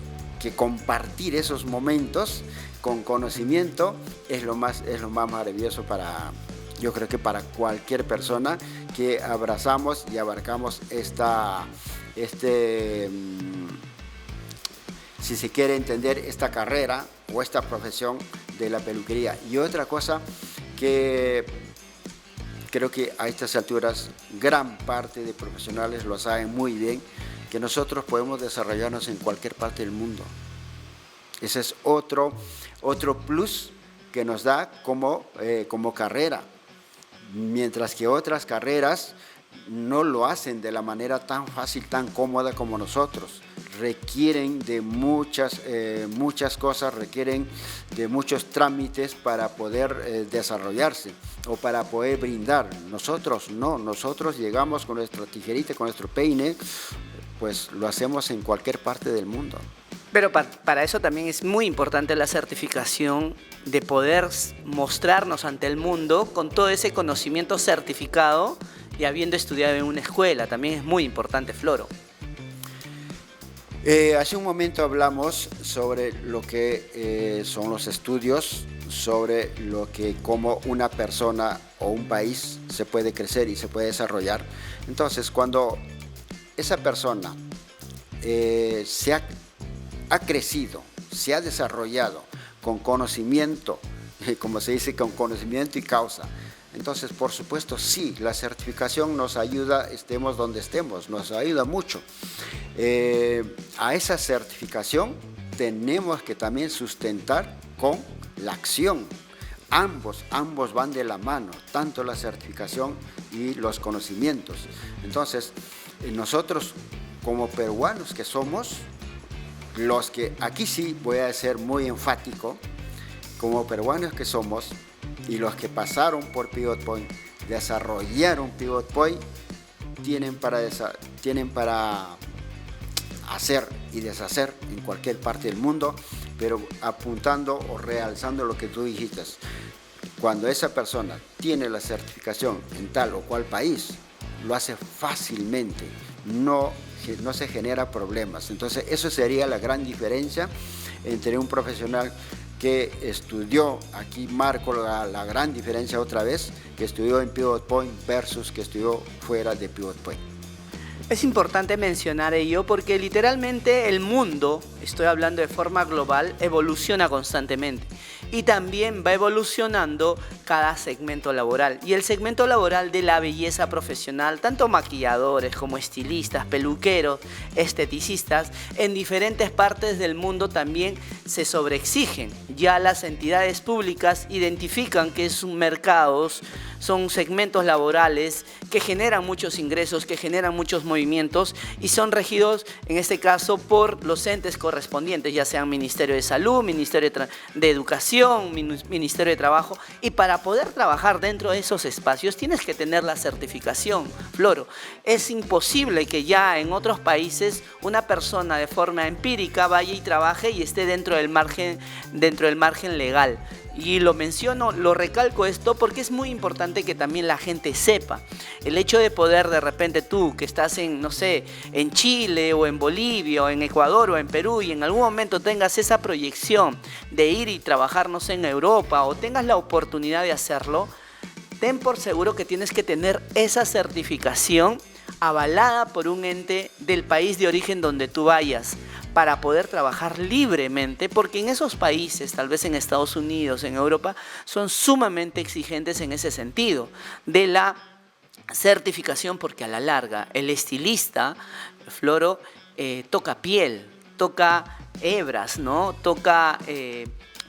compartir esos momentos con conocimiento es lo más maravilloso para, yo creo que para cualquier persona que abrazamos y abarcamos si se quiere entender esta carrera o esta profesión de la peluquería. Y otra cosa que creo que a estas alturas gran parte de profesionales lo saben muy bien, que nosotros podemos desarrollarnos en cualquier parte del mundo. Ese es otro plus que nos da como carrera, mientras que otras carreras no lo hacen de la manera tan fácil, tan cómoda como nosotros. Requieren de muchas cosas, requieren de muchos trámites para poder desarrollarse o para poder brindar. Nosotros no, nosotros llegamos con nuestra tijerita, con nuestro peine, pues lo hacemos en cualquier parte del mundo. Pero para eso también es muy importante la certificación, de poder mostrarnos ante el mundo con todo ese conocimiento certificado y habiendo estudiado en una escuela. También es muy importante, Floro. Hace un momento hablamos sobre lo que son los estudios, sobre cómo una persona o un país se puede crecer y se puede desarrollar. Entonces, cuando esa persona ha crecido, se ha desarrollado con conocimiento, como se dice, con conocimiento y causa, entonces, por supuesto, sí, la certificación nos ayuda, estemos donde estemos, nos ayuda mucho. A esa certificación tenemos que también sustentar con la acción. Ambos van de la mano, tanto la certificación y los conocimientos. Entonces, nosotros como peruanos que somos, los que aquí sí voy a ser muy enfático, como peruanos que somos, y los que pasaron por Pivot Point, desarrollaron Pivot Point, tienen para hacer y deshacer en cualquier parte del mundo, pero apuntando o realzando lo que tú dijiste. Cuando esa persona tiene la certificación en tal o cual país, lo hace fácilmente, no se genera problemas. Entonces, eso sería la gran diferencia entre un profesional que estudió, aquí marco la gran diferencia otra vez, que estudió en Pivot Point versus que estudió fuera de Pivot Point. Es importante mencionar ello porque literalmente el mundo, estoy hablando de forma global, evoluciona constantemente y también va evolucionando cada segmento laboral. Y el segmento laboral de la belleza profesional, tanto maquilladores como estilistas, peluqueros, esteticistas, en diferentes partes del mundo también se sobreexigen. Ya las entidades públicas identifican que son mercados, son segmentos laborales que generan muchos ingresos, que generan muchos movimientos y son regidos, en este caso, por los entes correspondientes, ya sean Ministerio de Salud, Ministerio de Educación, Ministerio de Trabajo. Y para poder trabajar dentro de esos espacios tienes que tener la certificación, Floro. Es imposible que ya en otros países una persona de forma empírica vaya y trabaje y esté dentro del margen legal. Y lo menciono, lo recalco esto porque es muy importante que también la gente sepa. El hecho de poder de repente tú que estás en, no sé, en Chile o en Bolivia o en Ecuador o en Perú y en algún momento tengas esa proyección de ir y trabajar, no sé, en Europa o tengas la oportunidad de hacerlo, ten por seguro que tienes que tener esa certificación avalada por un ente del país de origen donde tú vayas, para poder trabajar libremente, porque en esos países, tal vez en Estados Unidos, en Europa, son sumamente exigentes en ese sentido de la certificación, porque a la larga el estilista, Floro, toca piel, toca hebras, ¿no? Toca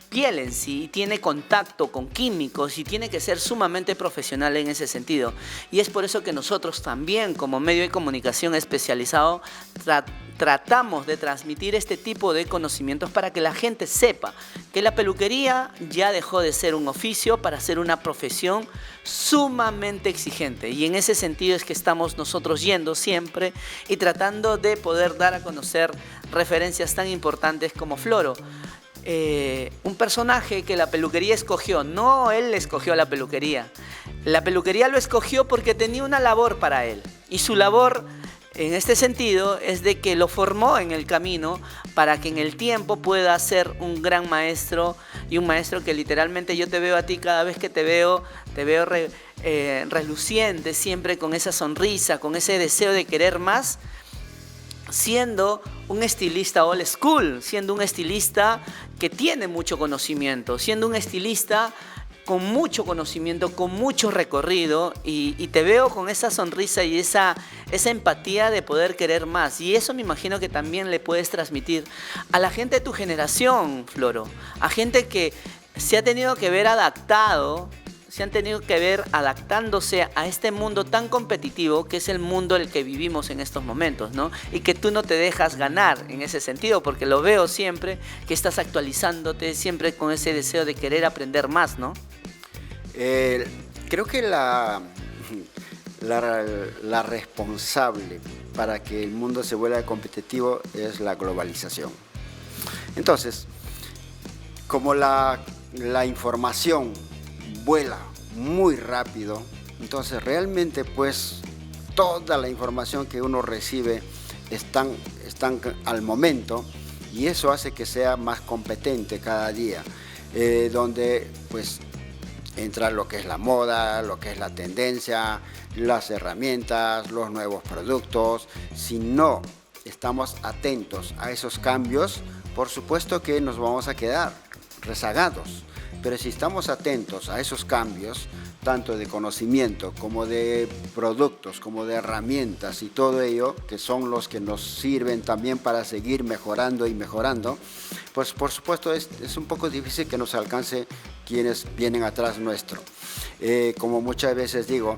piel en sí, tiene contacto con químicos y tiene que ser sumamente profesional en ese sentido. Y es por eso que nosotros también, como medio de comunicación especializado, tratamos de transmitir este tipo de conocimientos para que la gente sepa que la peluquería ya dejó de ser un oficio para ser una profesión sumamente exigente. Y en ese sentido es que estamos nosotros yendo siempre y tratando de poder dar a conocer referencias tan importantes como Floro. Un personaje que la peluquería escogió, no él escogió la peluquería lo escogió porque tenía una labor para él y su labor en este sentido es de que lo formó en el camino para que en el tiempo pueda ser un gran maestro y un maestro que literalmente yo te veo a ti cada vez que te veo reluciente, siempre con esa sonrisa, con ese deseo de querer más. siendo un estilista old school, siendo un estilista que tiene mucho conocimiento, siendo un estilista con mucho conocimiento, con mucho recorrido, y te veo con esa sonrisa y esa empatía de poder querer más. Y eso me imagino que también le puedes transmitir a la gente de tu generación, Floro, a gente que se ha tenido que ver adaptado, se han tenido que ver adaptándose a este mundo tan competitivo que es el mundo en el que vivimos en estos momentos, ¿no? Y que tú no te dejas ganar en ese sentido, porque lo veo siempre que estás actualizándote, siempre con ese deseo de querer aprender más, ¿no? Creo que la responsable para que el mundo se vuelva competitivo es la globalización. Entonces, como la información vuela muy rápido, entonces realmente pues toda la información que uno recibe están al momento, y eso hace que sea más competente cada día, donde pues entra lo que es la moda, lo que es la tendencia, las herramientas, los nuevos productos. Si no estamos atentos a esos cambios, por supuesto que nos vamos a quedar rezagados. Pero si estamos atentos a esos cambios, tanto de conocimiento como de productos, como de herramientas y todo ello, que son los que nos sirven también para seguir mejorando y mejorando, pues por supuesto es un poco difícil que nos alcance quienes vienen atrás nuestro. Como muchas veces digo,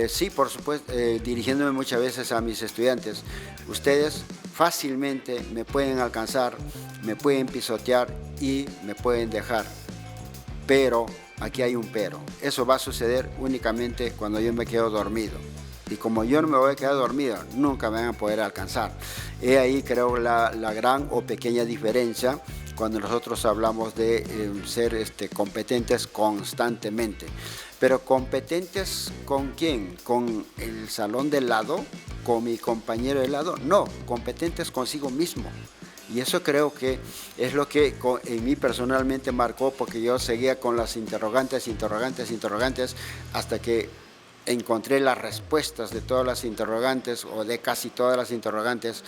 sí, por supuesto, dirigiéndome muchas veces a mis estudiantes, ustedes fácilmente me pueden alcanzar, me pueden pisotear y me pueden dejar. Pero, aquí hay un pero, eso va a suceder únicamente cuando yo me quedo dormido. Y como yo no me voy a quedar dormido, nunca me van a poder alcanzar. He ahí creo la gran o pequeña diferencia cuando nosotros hablamos de ser competentes constantemente. Pero competentes ¿con quién? ¿Con el salón de lado? ¿Con mi compañero de lado? No, competentes consigo mismo. Y eso creo que es lo que en mí personalmente marcó, porque yo seguía con las interrogantes, hasta que encontré las respuestas de todas las interrogantes, o de casi todas las interrogantes,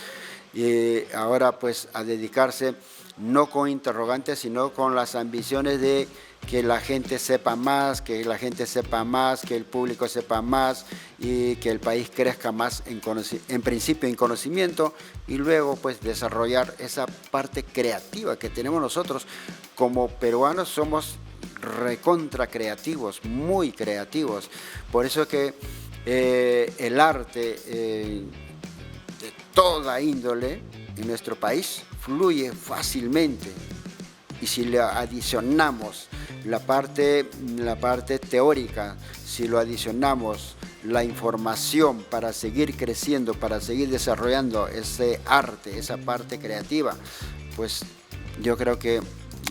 y ahora pues a dedicarse no con interrogantes, sino con las ambiciones de que la gente sepa más, que el público sepa más, y que el país crezca más en principio en conocimiento, y luego pues desarrollar esa parte creativa que tenemos nosotros. Como peruanos somos recontra creativos, muy creativos. Por eso que el arte de toda índole en nuestro país fluye fácilmente. Y si le adicionamos la parte teórica, si lo adicionamos la información para seguir creciendo, para seguir desarrollando ese arte, esa parte creativa, pues yo creo que,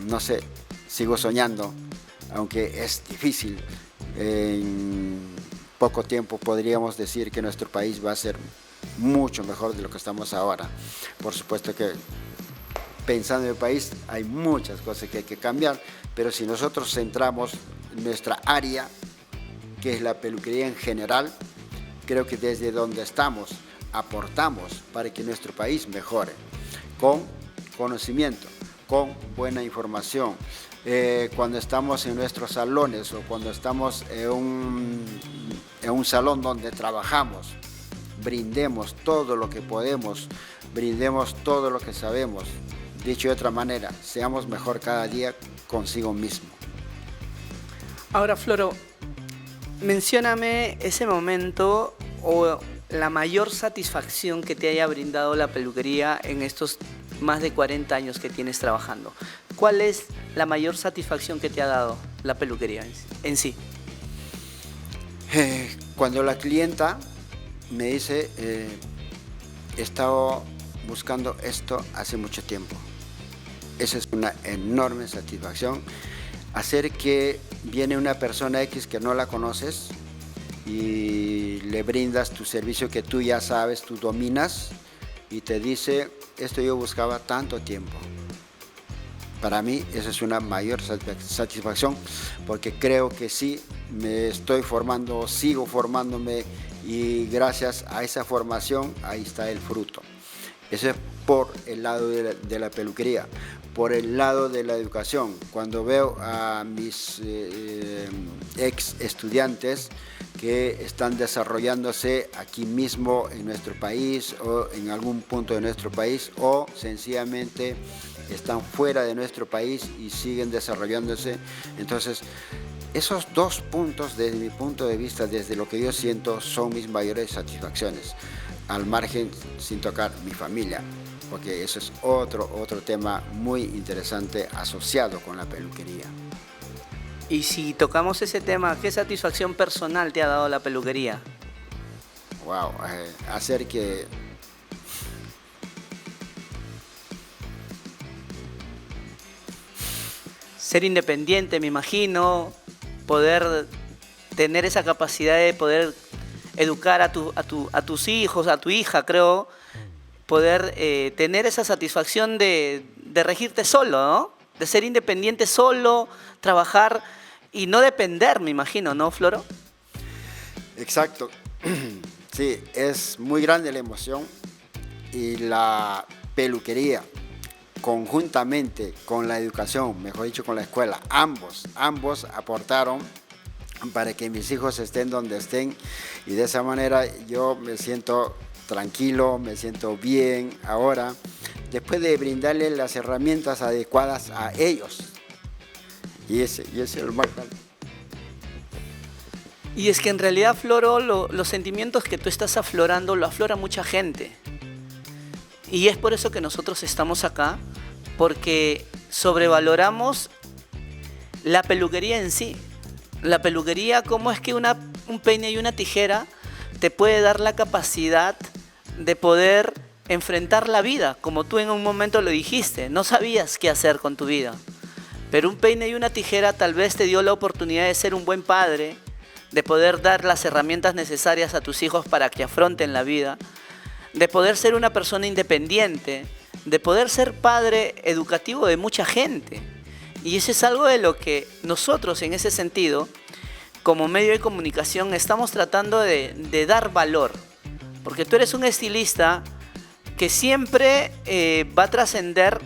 no sé, sigo soñando, aunque es difícil. En poco tiempo podríamos decir que nuestro país va a ser mucho mejor de lo que estamos ahora. Por supuesto que pensando en el país hay muchas cosas que hay que cambiar, pero si nosotros centramos nuestra área, que es la peluquería en general, creo que desde donde estamos aportamos para que nuestro país mejore, con conocimiento, con buena información. Cuando estamos en nuestros salones, o cuando estamos en un salón donde trabajamos, brindemos todo lo que podemos, brindemos todo lo que sabemos. Dicho de otra manera, seamos mejor cada día consigo mismo. Ahora, Floro, mencióname ese momento o la mayor satisfacción que te haya brindado la peluquería en estos más de 40 años que tienes trabajando. ¿Cuál es la mayor satisfacción que te ha dado la peluquería en sí? Cuando la clienta me dice, he estado buscando esto hace mucho tiempo. Esa es una enorme satisfacción. Hacer que viene una persona X que no la conoces y le brindas tu servicio que tú ya sabes, tú dominas, y te dice, esto yo buscaba tanto tiempo. Para mí esa es una mayor satisfacción, porque creo que sí, me estoy formando, sigo formándome, y gracias a esa formación ahí está el fruto. Eso es por el lado de la peluquería. Por el lado de la educación, cuando veo a mis ex estudiantes que están desarrollándose aquí mismo en nuestro país o en algún punto de nuestro país, o sencillamente están fuera de nuestro país y siguen desarrollándose, entonces esos dos puntos, desde mi punto de vista, desde lo que yo siento, son mis mayores satisfacciones, al margen, sin tocar mi familia, porque eso es otro tema muy interesante asociado con la peluquería. Y si tocamos ese tema, ¿qué satisfacción personal te ha dado la peluquería? Wow, hacer que Ser independiente, me imagino, poder tener esa capacidad de poder educar a tus hijos, a tu hija, creo, poder tener esa satisfacción de regirte solo, ¿no? De ser independiente solo, trabajar y no depender, me imagino, ¿no, Floro? exacto. Sí, es muy grande la emoción y la peluquería, conjuntamente con la educación, mejor dicho, con la escuela, ambos aportaron para que mis hijos estén donde estén y de esa manera yo me siento tranquilo, me siento bien ahora, después de brindarles las herramientas adecuadas a ellos. Y ese es el más grande. Y es que en realidad, Floro, los sentimientos que tú estás aflorando lo aflora mucha gente. Y es por eso que nosotros estamos acá, porque sobrevaloramos la peluquería en sí. La peluquería, cómo es que un peine y una tijera te puede dar la capacidad de poder enfrentar la vida, como tú en un momento lo dijiste, no sabías qué hacer con tu vida. Pero un peine y una tijera tal vez te dio la oportunidad de ser un buen padre, de poder dar las herramientas necesarias a tus hijos para que afronten la vida, de poder ser una persona independiente, de poder ser padre educativo de mucha gente. Y eso es algo de lo que nosotros en ese sentido, como medio de comunicación, estamos tratando de dar valor. Porque tú eres un estilista que siempre va a trascender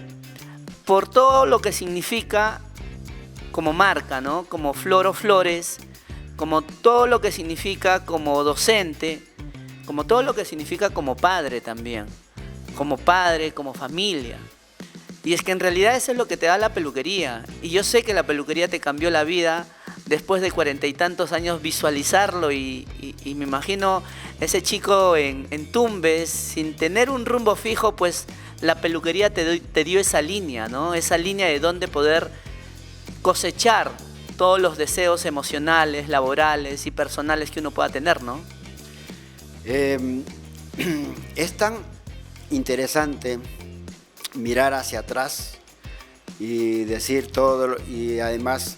por todo lo que significa como marca, ¿no? Como Floro Flores, como todo lo que significa como docente, como todo lo que significa como padre también, como padre, como familia. Y es que en realidad eso es lo que te da la peluquería. Y yo sé que la peluquería te cambió la vida después de 40 y tantos años visualizarlo y me imagino ese chico en Tumbes, sin tener un rumbo fijo, pues la peluquería te dio esa línea, ¿no? Esa línea de donde poder cosechar todos los deseos emocionales, laborales y personales que uno pueda tener, ¿no? Es tan interesante mirar hacia atrás y decir todo, y además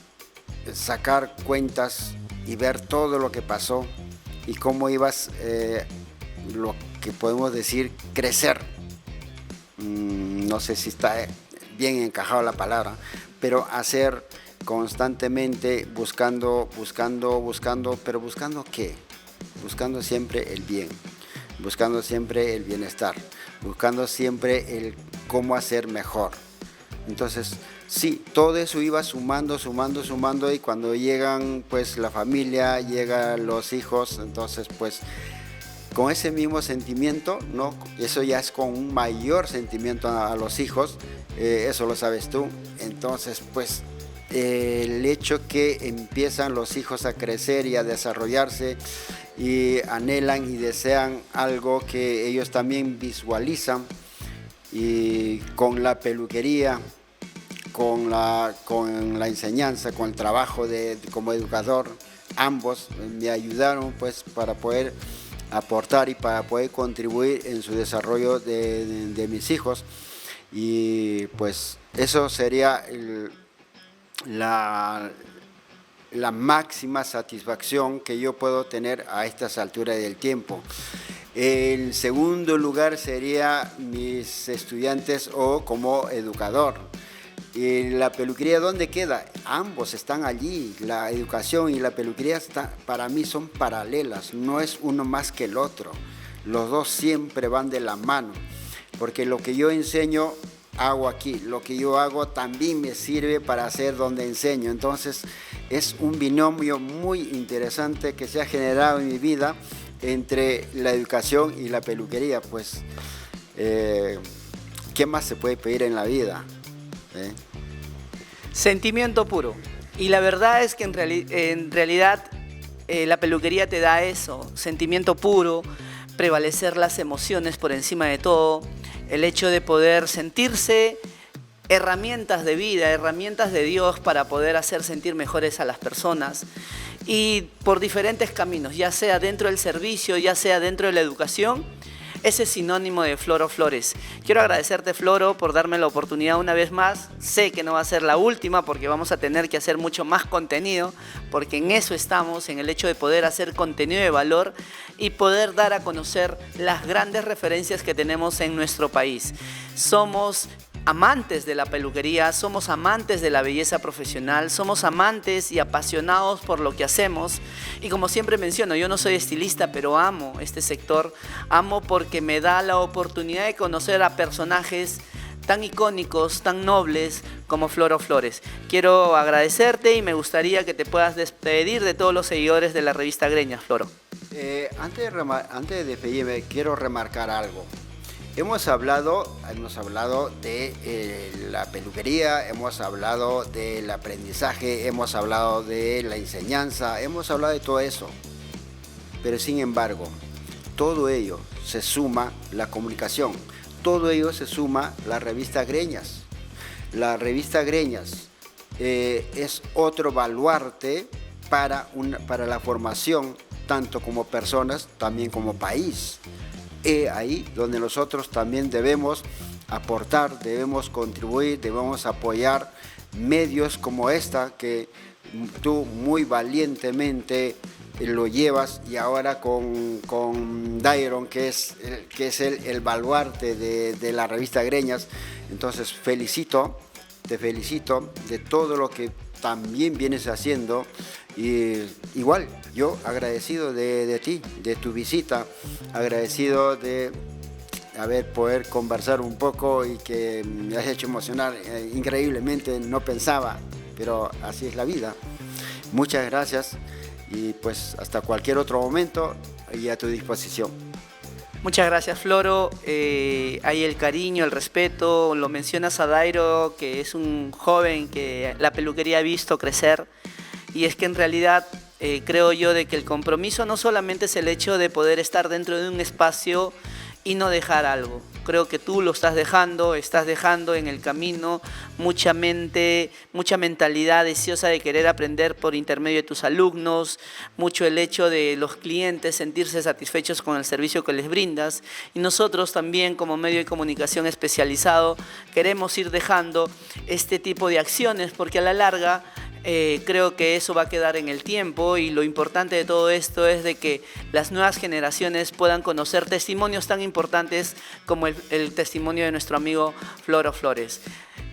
sacar cuentas y ver todo lo que pasó y cómo ibas, lo que podemos decir, crecer. No sé si está bien encajado la palabra, pero hacer constantemente, buscando, pero ¿buscando qué? Buscando siempre el bien, buscando siempre el bienestar, buscando siempre el cómo hacer mejor. Entonces, sí, todo eso iba sumando y cuando llegan pues la familia, llegan los hijos, entonces pues con ese mismo sentimiento, ¿no? Eso ya es con un mayor sentimiento a los hijos, eso lo sabes tú. Entonces pues el hecho que empiezan los hijos a crecer y a desarrollarse y anhelan y desean algo que ellos también visualizan, y con la peluquería, con la enseñanza, con el trabajo como educador, ambos me ayudaron pues para poder aportar y para poder contribuir en su desarrollo de mis hijos. Y pues eso sería la máxima satisfacción que yo puedo tener a estas alturas del tiempo. En segundo lugar sería mis estudiantes o como educador. ¿Y la peluquería dónde queda? Ambos están allí. La educación y la peluquería para mí son paralelas, no es uno más que el otro. Los dos siempre van de la mano. porque lo que yo enseño hago aquí, lo que yo hago también me sirve para hacer donde enseño. Entonces es un binomio muy interesante que se ha generado en mi vida entre la educación y la peluquería. Pues, ¿qué más se puede pedir en la vida? Sentimiento puro. Y la verdad es que en realidad la peluquería te da eso, sentimiento puro, prevalecer las emociones por encima de todo, el hecho de poder sentirse herramientas de vida, herramientas de Dios para poder hacer sentir mejores a las personas, y por diferentes caminos, ya sea dentro del servicio, ya sea dentro de la educación. Ese es sinónimo de Floro Flores. Quiero agradecerte, Floro, por darme la oportunidad una vez más. Sé que no va a ser la última porque vamos a tener que hacer mucho más contenido, porque en eso estamos, en el hecho de poder hacer contenido de valor y poder dar a conocer las grandes referencias que tenemos en nuestro país. Somos amantes de la peluquería, somos amantes de la belleza profesional, somos amantes y apasionados por lo que hacemos. Y como siempre menciono, yo no soy estilista, pero amo este sector. Amo porque me da la oportunidad de conocer a personajes tan icónicos, tan nobles como Floro Flores. Quiero agradecerte y me gustaría que te puedas despedir de todos los seguidores de la revista Greñas, Floro. Antes de despedirme, quiero remarcar algo. Hemos hablado de la peluquería, hemos hablado del aprendizaje, hemos hablado de la enseñanza, hemos hablado de todo eso. Pero sin embargo, todo ello se suma la comunicación, todo ello se suma la revista Greñas. La revista Greñas es otro baluarte para la formación, tanto como personas, también como país. Ahí donde nosotros también debemos aportar, debemos contribuir, debemos apoyar medios como esta que tú muy valientemente lo llevas, y ahora con Dairon, que es el baluarte de la revista Greñas. Entonces te felicito de todo lo que también vienes haciendo, y igual yo agradecido de ti, de tu visita, agradecido de poder conversar un poco y que me has hecho emocionar increíblemente. No pensaba, pero así es la vida. Muchas gracias, y pues hasta cualquier otro momento y a tu disposición. Muchas gracias, Floro. Hay el cariño, el respeto. Lo mencionas a Dairo, que es un joven que la peluquería ha visto crecer. Y es que en realidad creo yo de que el compromiso no solamente es el hecho de poder estar dentro de un espacio y no dejar algo. Creo que tú lo estás dejando en el camino mucha mente, mucha mentalidad deseosa de querer aprender por intermedio de tus alumnos, mucho el hecho de los clientes sentirse satisfechos con el servicio que les brindas. Y nosotros también, como medio de comunicación especializado, queremos ir dejando este tipo de acciones, porque a la larga creo que eso va a quedar en el tiempo, y lo importante de todo esto es de que las nuevas generaciones puedan conocer testimonios tan importantes como el testimonio de nuestro amigo Floro Flores.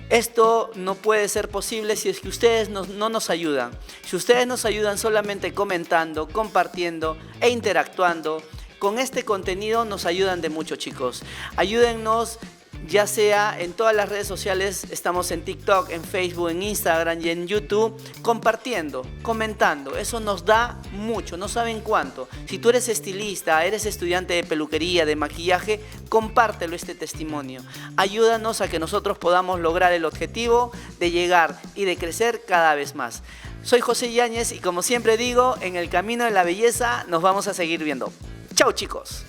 Esto no puede ser posible si es que ustedes no nos ayudan. Si ustedes nos ayudan solamente comentando, compartiendo e interactuando con este contenido, nos ayudan de mucho, chicos. Ayúdennos, ya sea en todas las redes sociales, estamos en TikTok, en Facebook, en Instagram y en YouTube, compartiendo, comentando. Eso nos da mucho, no saben cuánto. Si tú eres estilista, eres estudiante de peluquería, de maquillaje, compártelo este testimonio. Ayúdanos a que nosotros podamos lograr el objetivo de llegar y de crecer cada vez más. Soy José Yáñez y, como siempre digo, en el camino de la belleza nos vamos a seguir viendo. Chao, chicos.